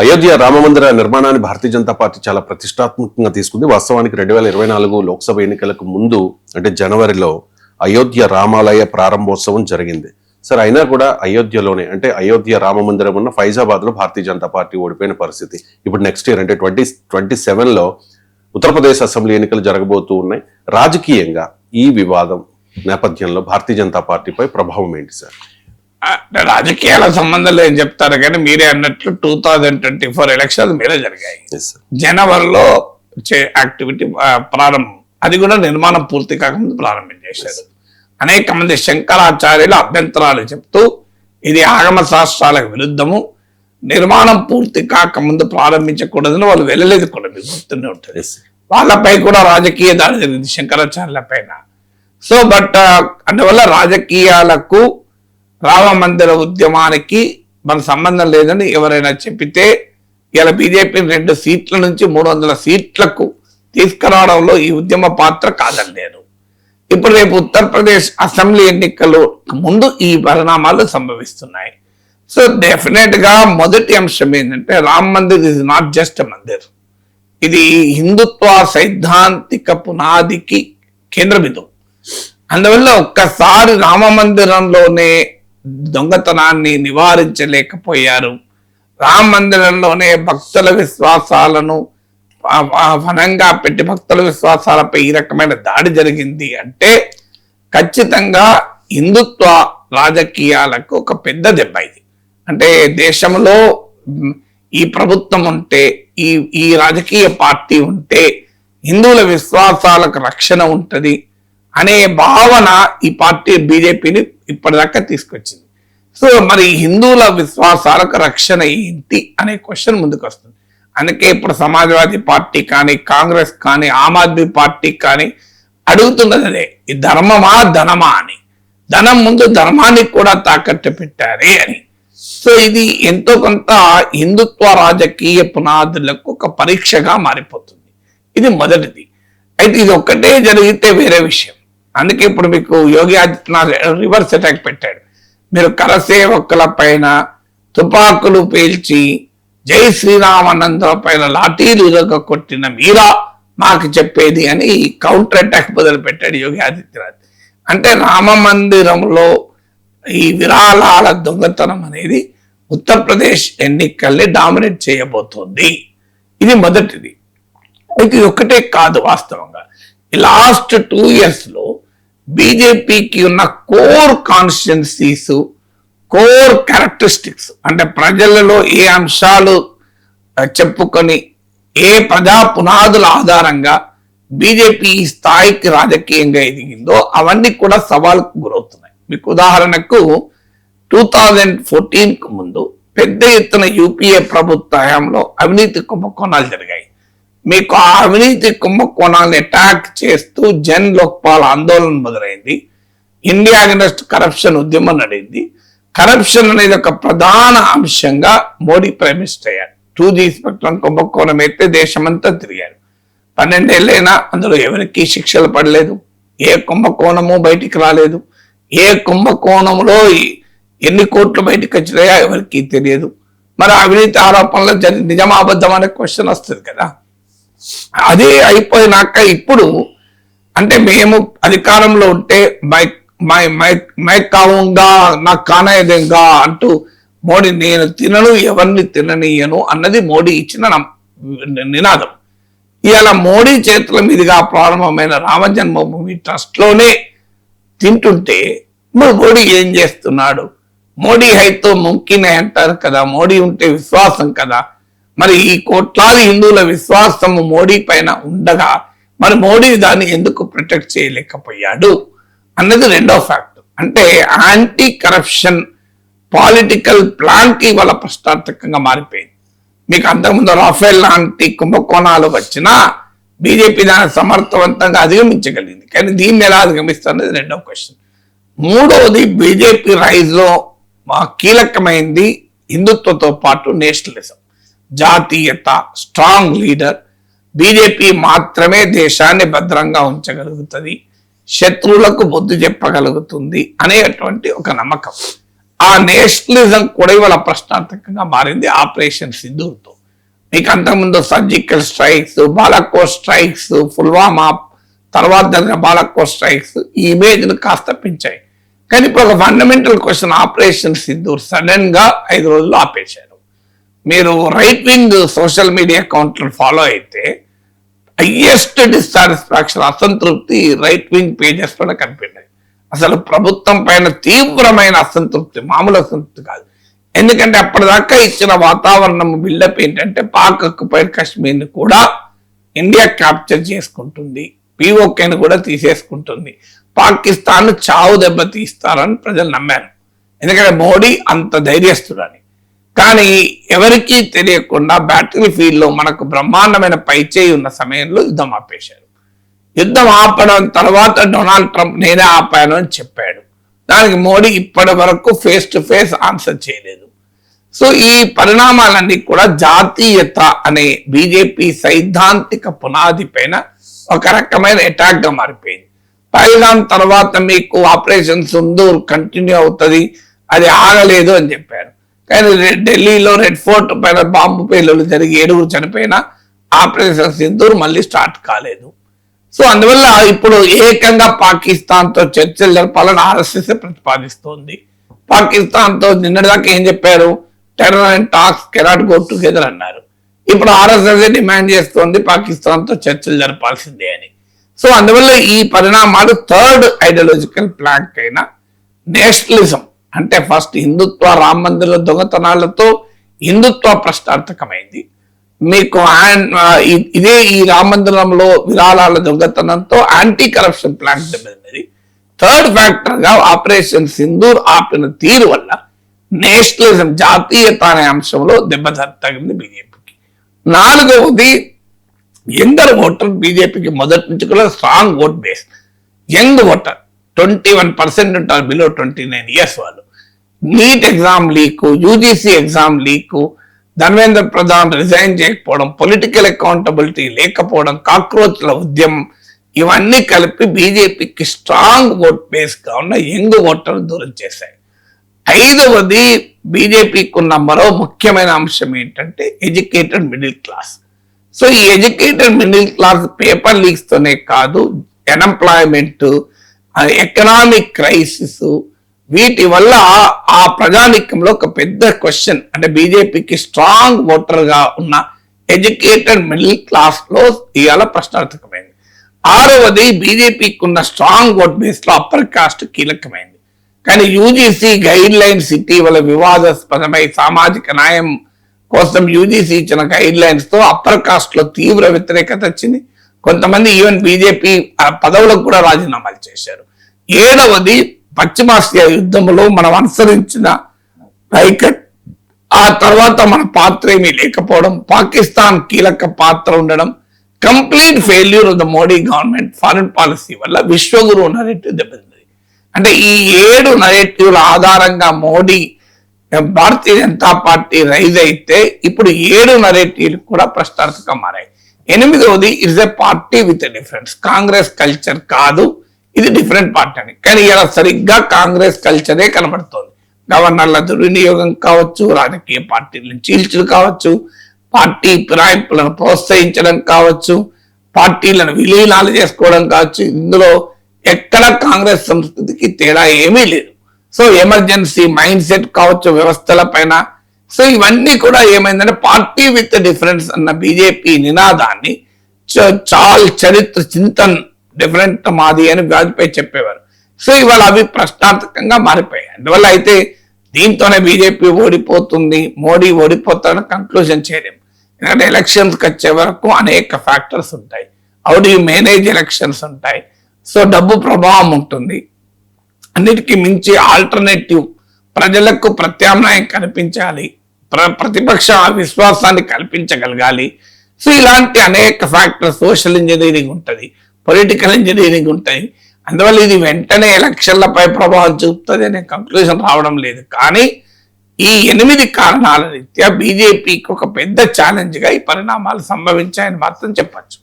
అయోధ్య రామమందిర నిర్మాణాన్ని భారతీయ జనతా పార్టీ చాలా ప్రతిష్టాత్మకంగా తీసుకుంది. వాస్తవానికి 2024 లోక్సభ ఎన్నికలకు ముందు అంటే జనవరిలో అయోధ్య రామాలయ ప్రారంభోత్సవం జరిగింది. సరే, అయినా కూడా అయోధ్యలోనే అంటే అయోధ్య రామమందిరం ఉన్న ఫైజాబాద్ లో భారతీయ జనతా పార్టీ ఓడిపోయిన పరిస్థితి. ఇప్పుడు నెక్స్ట్ ఇయర్ అంటే 2027లో ఉత్తరప్రదేశ్ అసెంబ్లీ ఎన్నికలు జరగబోతూ ఉన్నాయి. రాజకీయంగా ఈ వివాదం నేపథ్యంలో భారతీయ జనతా పార్టీపై ప్రభావం ఏంటి సార్? రాజకీయాల సంబంధం లేని చెప్తారు కానీ మీరే అన్నట్లు 2024 ఎలక్షన్స్ మీరే జరిగాయి. జనవరిలో యాక్టివిటీ ప్రారంభం, అది కూడా నిర్మాణం పూర్తి కాకముందు ప్రారంభం చేశారు. అనేక మంది శంకరాచార్యులు అభ్యంతరాలు చెప్తూ ఇది ఆగమ శాస్త్రాలకు విరుద్ధము, నిర్మాణం పూర్తి కాకముందు ప్రారంభించకూడదని వాళ్ళు వెళ్ళలేదు కూడా, మీకు గుర్తుండే ఉంటుంది. వాళ్ళపై కూడా రాజకీయ దాడి జరిగింది శంకరాచార్యుల పైన. సో బట్ అందువల్ల రాజకీయాలకు రామ మందిర ఉద్యమానికి మన సంబంధం లేదని ఎవరైనా చెప్పితే ఇలా బీజేపీ 2 సీట్ల నుంచి 300 సీట్లకు తీసుకురావడంలో ఈ ఉద్యమ పాత్ర కాదని నేను. ఇప్పుడు రేపు ఉత్తరప్రదేశ్ అసెంబ్లీ ఎన్నికలు ముందు ఈ పరిణామాలు సంభవిస్తున్నాయి. సో డెఫినెట్ గా మొదటి అంశం ఏంటంటే Ram Mandir is not just Mandir, ఇది హిందుత్వ సైద్ధాంతిక పునాదికి కేంద్ర బిందువు. అందువల్ల ఒక్కసారి రామ మందిరంలోనే దొంగతనాన్ని నివారించలేకపోయారు, రామ మందిరంలోనే భక్తుల విశ్వాసాలను వనంగా పెట్టి భక్తుల విశ్వాసాలపై ఈ రకమైన దాడి జరిగింది అంటే ఖచ్చితంగా హిందుత్వ రాజకీయాలకు ఒక పెద్ద దెబ్బ ఇది. అంటే దేశంలో ఈ ప్రభుత్వం ఉంటే, ఈ రాజకీయ పార్టీ ఉంటే హిందువుల విశ్వాసాలకు రక్షణ ఉంటది అనే భావన ఈ పార్టీ బీజేపీని ఇప్పటిదాకా తీసుకొచ్చింది. సో మరి హిందువుల విశ్వాసాలకు రక్షణ ఏంటి అనే క్వశ్చన్ ముందుకు వస్తుంది. అందుకే ఇప్పుడు సమాజ్వాదీ పార్టీ కానీ, కాంగ్రెస్ కానీ, ఆమ్ ఆద్మీ పార్టీ కానీ అడుగుతున్నది అదే, ఈ ధర్మమా ధనమా అని. ధనం ముందు ధర్మానికి కూడా తాకట్టు పెట్టారే అని. సో ఇది ఎంతో కొంత హిందుత్వ రాజకీయ పునాదులకు ఒక పరీక్షగా మారిపోతుంది. ఇది మొదటిది. అయితే ఇది ఒక్కటే జరిగితే వేరే విషయం. అందుకే ఇప్పుడు మీకు యోగి ఆదిత్యనాథ్ రివర్స్ అటాక్ పెట్టాడు. మీరు కరసేవకుల పైన తుపాకులు పేల్చి జై శ్రీరామానందం పైన లాఠీలు కొట్టిన మీరా మాకు చెప్పేది అని కౌంటర్ అటాక్ మొదలు పెట్టాడు యోగి ఆదిత్యనాథ్. అంటే రామ మందిరంలో ఈ విరాళాల దొంగతనం అనేది ఉత్తరప్రదేశ్ ఎన్నికల్ని డామినేట్ చేయబోతోంది. ఇది మొదటిది. ఇది ఒక్కటే కాదు, వాస్తవంగా ఈ లాస్ట్ 2 years లో బీజేపీకి ఉన్న కోర్ కాన్స్టిట్యున్సీస్, కోర్ క్యారెక్టరిస్టిక్స్, అంటే ప్రజలలో ఏ అంశాలు చెప్పుకొని ఏ ప్రజా పునాదుల ఆధారంగా బీజేపీ ఈ స్థాయికి రాజకీయంగా ఎదిగిందో అవన్నీ కూడా సవాల్కు గురవుతున్నాయి. మీకు ఉదాహరణకు 2014కు ముందు పెద్ద ఎత్తున యూపీఏ ప్రభుత్వ హయాంలో అవినీతి కుంభకోణాలు జరిగాయి. మీకు ఆ అవినీతి కుంభకోణాలను అటాక్ చేస్తూ జన్ లోక్పాల్ ఆందోళన మొదలైంది. ఇండియా అగెన్స్ట్ కరప్షన్ ఉద్యమం నడింది. కరప్షన్ అనేది ఒక ప్రధాన అంశంగా మోడీ ప్రైమ్ మినిస్టర్ అయ్యారు. 2G స్పెక్ట్రమ్ కుంభకోణం అయితే దేశమంతా తిరిగారు. 12 ఏళ్ళైనా అందులో ఎవరికి శిక్షలు పడలేదు, ఏ కుంభకోణము బయటికి రాలేదు. ఏ కుంభకోణంలో ఎన్ని కోట్లు బయటకు వచ్చినాయో ఎవరికి తెలియదు. మరి అవినీతి ఆరోపణలు నిజమా అబద్ధం అనే క్వశ్చన్ వస్తుంది కదా. అదే అయిపోయినాక ఇప్పుడు అంటే మేము అధికారంలో ఉంటే మై కావుగా నాకు కానేదేగా అంటూ మోడీ నేను తినను, ఎవరిని తిననీయను అన్నది మోడీ ఇచ్చిన నినాదం. ఇవాళ మోడీ చేతుల మీదుగా ప్రారంభమైన రామ జన్మభూమి ట్రస్ట్ లోనే తింటుంటే మరి మోడీ ఏం చేస్తున్నాడు? మోడీ హైతో ముమ్కిన్ అంటారు కదా, మోడీ ఉంటే విశ్వాసం కదా. మరి ఈ కోట్లాది హిందువుల విశ్వాసము మోడీ పైన ఉండగా మరి మోడీ దాన్ని ఎందుకు ప్రొటెక్ట్ చేయలేకపోయాడు అన్నది రెండో ఫ్యాక్ట్. అంటే యాంటీ కరప్షన్ పాలిటికల్ ప్లాన్ కి వాళ్ళ ప్రశ్నార్థకంగా మారిపోయింది. మీకు అంతకుముందు రాఫెల్ లాంటి కుంభకోణాలు వచ్చినా బీజేపీ దాన్ని సమర్థవంతంగా అధిగమించగలిగింది. కానీ దీన్ని ఎలా అధిగమిస్తున్నది రెండో క్వశ్చన్. మూడవది, బీజేపీ రైజ్ లో కీలకమైంది హిందుత్వతో పాటు నేషనలిజం, జాతీయత, స్ట్రాంగ్ లీడర్. బీజేపీ మాత్రమే దేశాన్ని భద్రంగా ఉంచగలుగుతుంది, శత్రువులకు బుద్ధి చెప్పగలుగుతుంది అనేటువంటి ఒక నమ్మకం. ఆ నేషనలిజం కూడా ఇవాళ ప్రశ్నార్థకంగా మారింది ఆపరేషన్ సింధూర్తో. మీకు అంతకుముందు surgical strikes, Balakot strikes, Pulwama తర్వాత జరిగిన బాలాకోట్ స్ట్రైక్స్ ఈ ఇమేజ్ ను కాస్త పెంచాయి. కానీ ఇప్పుడు ఒక fundamental question, operation Sindoor sudden గా 5 రోజులు ఆపేశారు. మీరు రైట్ వింగ్ సోషల్ మీడియా అకౌంట్లను ఫాలో అయితే హైయెస్ట్ డిస్సాటిస్ఫాక్షన్, అసంతృప్తి రైట్ వింగ్ పేజెస్ పైన కనిపించాయి. అసలు ప్రభుత్వం పైన తీవ్రమైన అసంతృప్తి, మామూలు అసంతృప్తి కాదు. ఎందుకంటే అప్పటిదాకా ఇచ్చిన వాతావరణం బిల్డప్ ఏంటంటే పాక్ ఆక్యుపైడ్ కాశ్మీర్ ని కూడా ఇండియా క్యాప్చర్ చేసుకుంటుంది, పిఓకేని కూడా తీసేసుకుంటుంది, పాకిస్తాన్ చావు దెబ్బ తీస్తారని ప్రజలు నమ్మారు. ఎందుకంటే మోడీ అంత ధైర్యస్తుడని. కానీ ఎవరికీ తెలియకుండా బ్యాటిల్ ఫీల్డ్ లో మనకు బ్రహ్మాండమైన పైచేయి ఉన్న సమయంలో యుద్ధం ఆపేశారు. యుద్ధం ఆపడం తర్వాత డొనాల్డ్ ట్రంప్ నేనే ఆపాను అని చెప్పాడు. దానికి మోడీ ఇప్పటి వరకు ఫేస్ టు ఫేస్ ఆన్సర్ చేయలేదు. సో ఈ పరిణామాలన్నీ కూడా జాతీయత అనే బీజేపీ సైద్ధాంతిక పునాది పైన ఒక రకమైన అటాక్ గా మారిపోయింది. పహల్గామ్ తర్వాత మీకు ఆపరేషన్ సింధూర్ కంటిన్యూ అవుతుంది, అది ఆగలేదు అని చెప్పారు. కానీ ఢిల్లీలో రెడ్ ఫోర్ట్ పైన బాంబు పేలులు జరిగి 7 చనిపోయినా ఆపరేషన్ సింధూర్ మళ్ళీ స్టార్ట్ కాలేదు. సో అందువల్ల ఇప్పుడు ఏకంగా పాకిస్తాన్ తో చర్చలు జరపాలని ఆర్ఎస్ఎస్ ప్రతిపాదిస్తోంది. పాకిస్తాన్ తో నిన్నటిదాకా ఏం చెప్పారు, terror and talks cannot go together అన్నారు. ఇప్పుడు ఆర్ఎస్ఎస్ డిమాండ్ చేస్తోంది పాకిస్తాన్ తో చర్చలు జరపాల్సిందే అని. సో అందువల్ల ఈ పరిణామాలు థర్డ్ ఐడియాలజికల్ ప్లాంక్ అయిన నేషనలిజం, అంటే ఫస్ట్ హిందుత్వ, రామ మందిర దొంగతనాలతో హిందుత్వ ప్రశ్నార్థకమైంది. మీకు ఇదే ఈ రామ మందిరంలో విరాళాల దొంగతనంతో యాంటీ కరప్షన్ ప్లాన్ దెబ్బతిన్నది. థర్డ్ ఫ్యాక్టర్ గా ఆపరేషన్ సింధూర్ ఆపిన తీరు వల్ల నేషనలిజం, జాతీయత అనే అంశంలో దెబ్బ తగిలింది బీజేపీకి. 4వది యంగర్ ఓటర్. బీజేపీకి మొదటి నుంచి కూడా strong vote base, young voter 21% ఉంటారు బిలో 29 ఇయర్స్ వాళ్ళు. NEET exam leak, UGC exam leak, Dharmendra Pradhan resign చేయకపోవడం, పొలిటికల్ అకౌంటబిలిటీ లేకపోవడం, కాక్రోచ్ల ఉద్యమం, ఇవన్నీ కలిపి బీజేపీకి స్ట్రాంగ్ ఓట్ బేస్ గా ఉన్న యంగ్ ఓటర్ దూరం చేశాయి. 5వది బీజేపీకి ఉన్న మరో ముఖ్యమైన అంశం ఏంటంటే ఎడ్యుకేటెడ్ మిడిల్ క్లాస్. సో ఈ educated middle class paper leaks తోనే కాదు, అన్ఎంప్లాయ్మెంట్, ఎకనామిక్ క్రైసిస్, వీటి వల్ల ఆ ప్రజానీకంలో ఒక పెద్ద క్వశ్చన్, అంటే బీజేపీకి స్ట్రాంగ్ ఓటర్ గా ఉన్న ఎడ్యుకేటెడ్ మిడిల్ క్లాస్ లో ఇవాళ ప్రశ్నార్థకమైంది. 6వది బీజేపీకి ఉన్న స్ట్రాంగ్ ఓట్ బేస్ లో అప్పర్ కాస్ట్ కీలకమైంది. కానీ యూజీసీ గైడ్ లైన్స్ ఇటీవల వివాదాస్పదమై సామాజిక న్యాయం కోసం యూజీసీ ఇచ్చిన గైడ్ లైన్స్ తో అప్పర్ కాస్ట్ లో తీవ్ర వ్యతిరేకత వచ్చింది. కొంతమంది ఈవెన్ బీజేపీ పదవులకు కూడా రాజీనామాలు చేశారు. 7వది పశ్చిమాసియా యుద్ధంలో మనం అనుసరించిన వైఖరి, ఆ తర్వాత మన పాత్ర ఏమీ లేకపోవడం, పాకిస్తాన్ కీలక పాత్ర ఉండడం, complete failure of the Modi government foreign policy వల్ల విశ్వగురు నరేటివ్ దెబ్బతింది. అంటే ఈ 7 నరేటివ్ల ఆధారంగా మోడీ, భారతీయ జనతా పార్టీ రైజ్ అయితే ఇప్పుడు 7 నరేటివ్లు కూడా ప్రశ్నార్థకంగా మారాయి. 8వది it's a party with a difference. Congress culture కాదు, ఇది డిఫరెంట్ పార్టీ అని. కానీ ఇలా సరిగ్గా కాంగ్రెస్ కల్చరే కనబడుతోంది. గవర్నర్ల దుర్వినియోగం కావచ్చు, రాజకీయ పార్టీలను చీల్చడం కావచ్చు, పార్టీ ఫిరాయింపులను ప్రోత్సహించడం కావచ్చు, పార్టీలను విలీనాలు చేసుకోవడం కావచ్చు, ఇందులో ఎక్కడ కాంగ్రెస్ సంస్కృతికి తేడా ఏమీ లేదు. సో ఎమర్జెన్సీ మైండ్ సెట్ కావచ్చు వ్యవస్థల పైన. సో ఇవన్నీ కూడా ఏమైందంటే పార్టీ విత్ డిఫరెన్స్ అన్న బీజేపీ నినాదాన్ని చాల్ చరిత్ర చింతన్ డిఫరెంట్ మాది అని వాజ్పేయి చెప్పేవారు. సో ఇవాళ అవి ప్రశ్నార్థకంగా మారిపోయాయి. అందువల్ల అయితే దీంతోనే బీజేపీ ఓడిపోతుంది, మోడీ ఓడిపోతారని కంక్లూజన్ చేయలేము. ఎందుకంటే ఎలక్షన్స్కి వచ్చే వరకు అనేక ఫ్యాక్టర్స్ ఉంటాయి. How do you manage elections ఉంటాయి. సో డబ్బు ప్రభావం ఉంటుంది. అన్నిటికీ మించి ఆల్టర్నేటివ్, ప్రజలకు ప్రత్యామ్నాయం కల్పించాలి, ప్రతిపక్ష విశ్వాసాన్ని కల్పించగలగాలి. సో ఇలాంటి అనేక ఫ్యాక్టర్స్, సోషల్ ఇంజనీరింగ్ ఉంటుంది, పొలిటికల్ ఇంజనీరింగ్ ఉంటాయి. అందువల్ల ఇది వెంటనే ఎలక్షన్లపై ప్రభావం చూపుతుంది అనే కంక్లూజన్ రావడం లేదు. కానీ ఈ 8 కారణాల రీత్యా బీజేపీకి ఒక పెద్ద ఛాలెంజ్ గా ఈ పరిణామాలు సంభవించాయని మాత్రం చెప్పచ్చు.